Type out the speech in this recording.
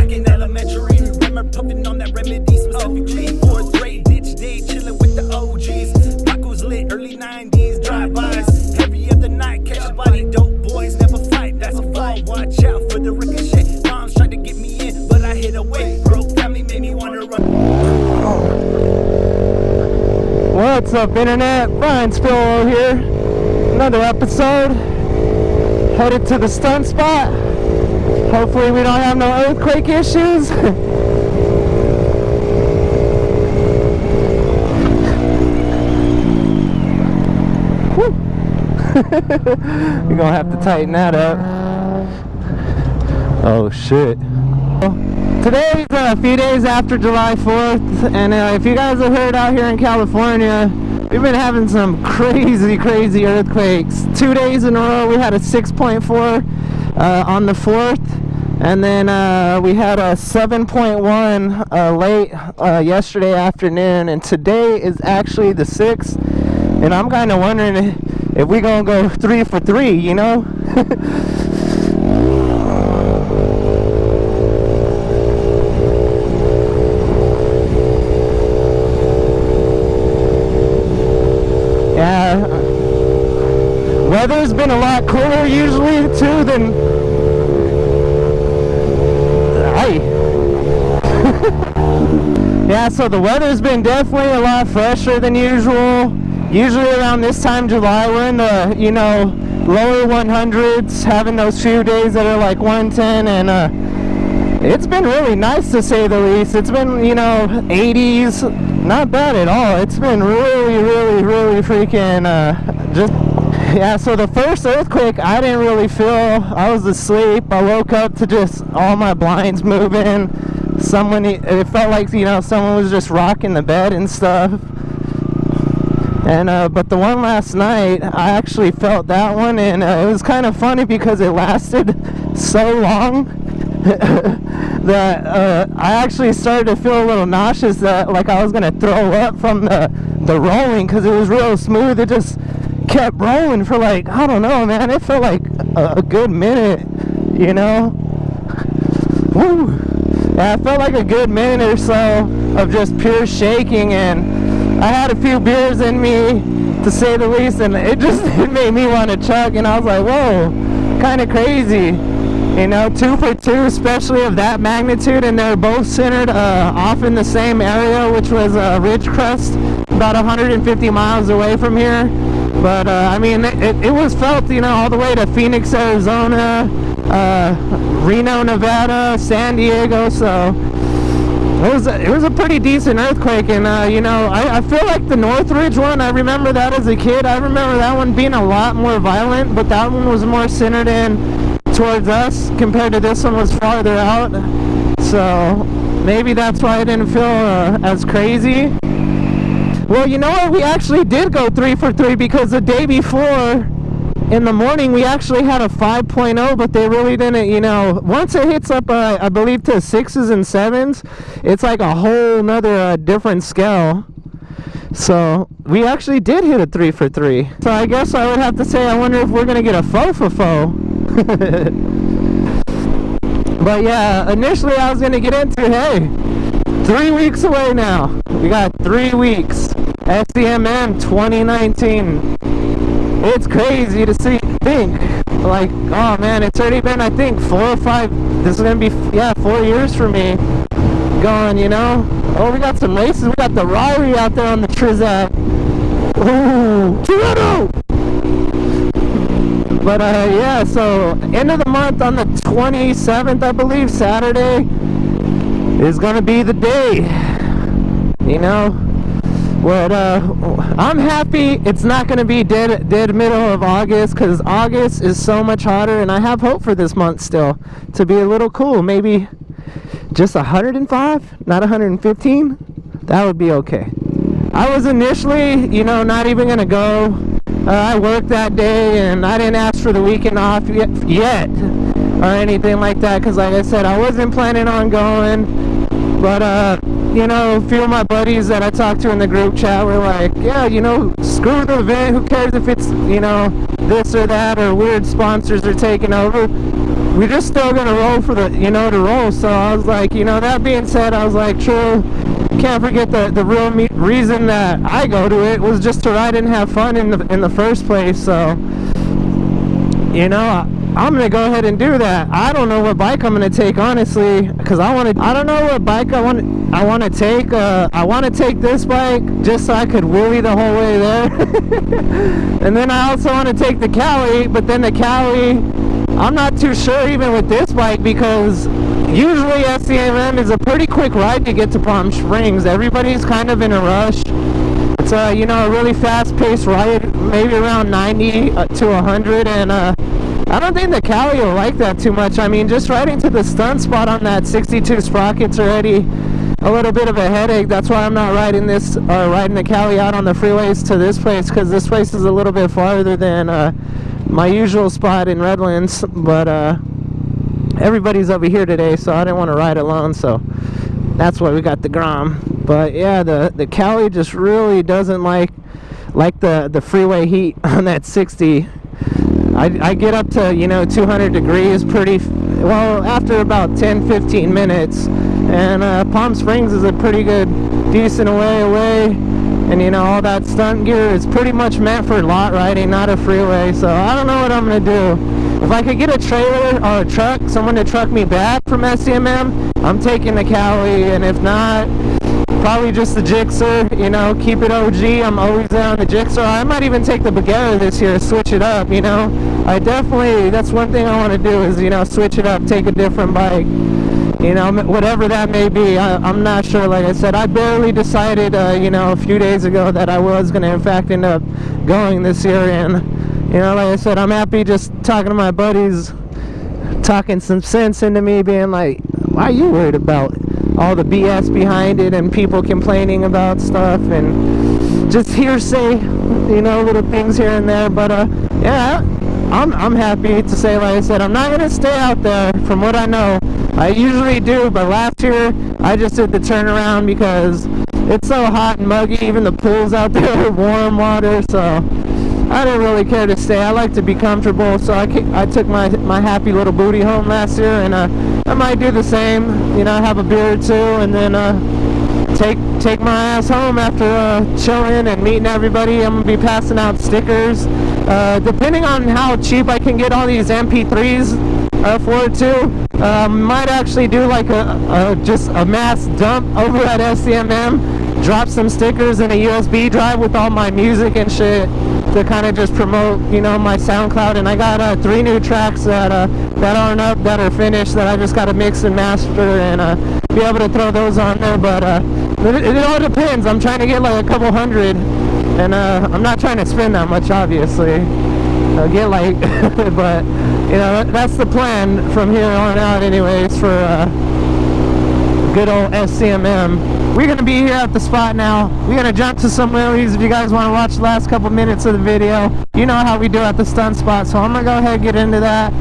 back in elementary. Remember puffing on that remedy specifically. Fourth grade, ditch day, chilling with the OGs. Block was lit, early 90s, drive-bys. Every other night, catch a body, dope boys never fight. That's a fall, watch out for the ricochet. Moms tried to get me in, but I hid away. Broke family made me wanna run. What's up, internet? Brian Spillo here. Another episode. Headed to the stunt spot. Hopefully we don't have no earthquake issues. We're gonna have to tighten that up. Oh shit. Today's a few days after July 4th, and if you guys have heard out here in California, we've been having some crazy earthquakes. 2 days in a row we had a 6.4 on the 4th, and then we had a 7.1 late yesterday afternoon, and today is actually the 6th, and I'm kind of wondering if we're gonna go 3 for 3, you know? Yeah, weather's been a lot cooler usually too than yeah, so the weather's been definitely a lot fresher than usual. Usually around this time July we're in the, you know, lower 100s, having those few days that are like 110, and it's been really nice to say the least. It's been, you know, 80s, not bad at all. It's been really freaking just, yeah. So the first earthquake I didn't really feel. I was asleep. I woke up to just all my blinds moving. It felt like, you know, someone was just rocking the bed and stuff. And but the one last night, I actually felt that one, and it was kind of funny because it lasted so long that I actually started to feel a little nauseous, that like I was gonna throw up from the rolling, because it was real smooth. It just kept rolling for like, I don't know, man, it felt like a good minute, you know. Woo. Yeah, it felt like a good minute or so of just pure shaking, and I had a few beers in me, to say the least, and it made me want to chug, and I was like, whoa, kind of crazy. You know, 2 for 2, especially of that magnitude, and they're both centered off in the same area, which was Ridgecrest, about 150 miles away from here. But I mean, it was felt, you know, all the way to Phoenix, Arizona, Reno, Nevada, San Diego. So it was a pretty decent earthquake, and you know, I feel like the Northridge one, I remember that as a kid. I remember that one being a lot more violent, but that one was more centered in towards us compared to this one was farther out. So maybe that's why I didn't feel as crazy. Well, you know what, we actually did go 3 for 3, because the day before in the morning we actually had a 5.0, but they really didn't, you know, once it hits up I believe to 6s and 7s, it's like a whole nother different scale. So we actually did hit a 3 for 3. So I guess I would have to say, I wonder if we're gonna get a 4 for 4. But yeah, initially I was gonna get into, hey, 3 weeks away now. We got 3 weeks. SCMM 2019. It's crazy to think, like, oh man, it's already been, I think, 4 or 5, this is gonna be, yeah, 4 years for me going, you know. Oh, we got some races. We got the Rari out there on the Trizak. Ooh, Toronto! But yeah, so end of the month on the 27th, I believe, Saturday, is gonna be the day, you know. But I'm happy it's not gonna be dead middle of August, because August is so much hotter, and I have hope for this month still to be a little cool. Maybe just 105, not 115. That would be okay. I was initially, you know, not even gonna go. I worked that day, and I didn't ask for the weekend off yet or anything like that, because like I said, I wasn't planning on going. But you know, a few of my buddies that I talked to in the group chat were like, yeah, you know, screw the event, who cares if it's, you know, this or that, or weird sponsors are taking over. we're just still gonna roll for the, to roll. So I was like, that being said, I was like, true, can't forget the real reason that I go to it was just to ride and have fun in the first place. So, I'm gonna go ahead and do that. I don't know what bike I'm gonna take, honestly, because I don't know what bike I want to take. I want to take this bike just so I could wheelie the whole way there. And then I also want to take the Cali, but then the Cali, I'm not too sure even with this bike, because usually SCMM is a pretty quick ride to get to Palm Springs. Everybody's kind of in a rush. It's a really fast-paced ride, maybe around 90 to 100, and I don't think the Cali will like that too much. I mean, just riding to the stunt spot on that 62 sprocket's already a little bit of a headache. That's why I'm not riding the Cali out on the freeways to this place, because this place is a little bit farther than my usual spot in Redlands. But everybody's over here today, so I didn't want to ride alone, so that's why we got the Grom. But yeah, the Cali just really doesn't like the freeway heat on that 60. I get up to 200 degrees pretty well after about 10-15 minutes, and Palm Springs is a pretty good decent way away, and all that stunt gear is pretty much meant for lot riding, not a freeway. So I don't know what I'm gonna do. If I could get a trailer or a truck, someone to truck me back from SCMM, I'm taking the Cali, and if not, probably just the Gixxer, keep it OG. I'm always there on the Gixxer. I might even take the Bagheera this year, switch it up, that's one thing I want to do is, switch it up, take a different bike, whatever that may be. I'm not sure. Like I said, I barely decided, a few days ago that I was going to, in fact, end up going this year. And, like I said, I'm happy just talking to my buddies, talking some sense into me, being like, why are you worried about all the BS behind it and people complaining about stuff and just hearsay, little things here and there. But yeah, I'm happy to say, like I said, I'm not gonna stay out there. From what I know, I usually do, but last year I just did the turnaround because it's so hot and muggy. Even the pools out there are warm water, so I didn't really care to stay. I like to be comfortable, so I took my happy little booty home last year, and I might do the same. Have a beer or two, and then take my ass home after chilling and meeting everybody. I'm gonna be passing out stickers. Depending on how cheap I can get all these MP3s for it too, might actually do like just a mass dump over at SCMM. Drop some stickers in a USB drive with all my music and shit to kind of just promote, my SoundCloud. And I got 3 new tracks that aren't up, that are finished, that I just got to mix and master and be able to throw those on there. But it all depends. I'm trying to get like a couple hundred, and I'm not trying to spend that much, obviously. I'll get like, but that's the plan from here on out, anyways, for good old SCMM. We're going to be here at the spot now. We're going to jump to some wheelies if you guys want to watch the last couple minutes of the video. You know how we do at the stunt spot, so I'm going to go ahead and get into that.